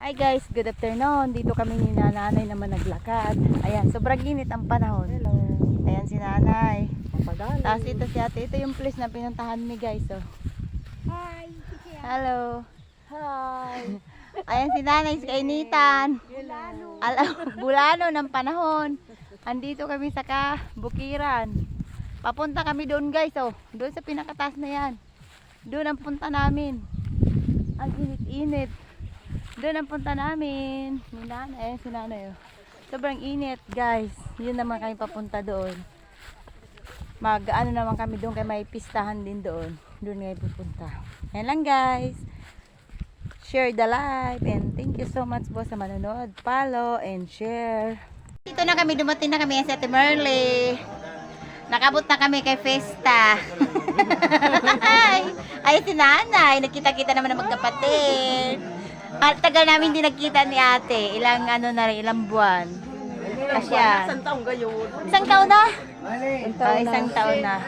Hi guys, good afternoon. Dito kami ni nanay naman naglakad. Ayan, sobrang init ang panahon. Hello. Ayan si nanay. Papadali. Tapos ito si ate. Ito yung place na pinuntahan mi guys. Oh. Hi. Hello. Hi. Ayan si nanay, si kainitan. Bulano ng panahon. Andito kami sa Bukiran. Papunta kami doon guys. Oh. Doon sa pinakataas na yan. Doon ang punta namin. Ang init-init. Doon ang punta namin. Ni nanay. Ayan si nanay. Oh. Sobrang init guys. Yun naman kami papunta doon. Ano naman kami doon kaya may pistahan din doon. Doon ngayon pupunta. Yan lang guys. Share the live and thank you so much po sa manonood. Follow and share. Dito na kami, dumating na kami sa Ate Merle. Nakabot na kami kay Festa. Ay si nanay. Nakita-kita naman ng magkapatid. Tagal namin din nagkita ni ate. Ilang buwan. Asya. Isang taong gayon. Isang taon na? Isang Isang taon na.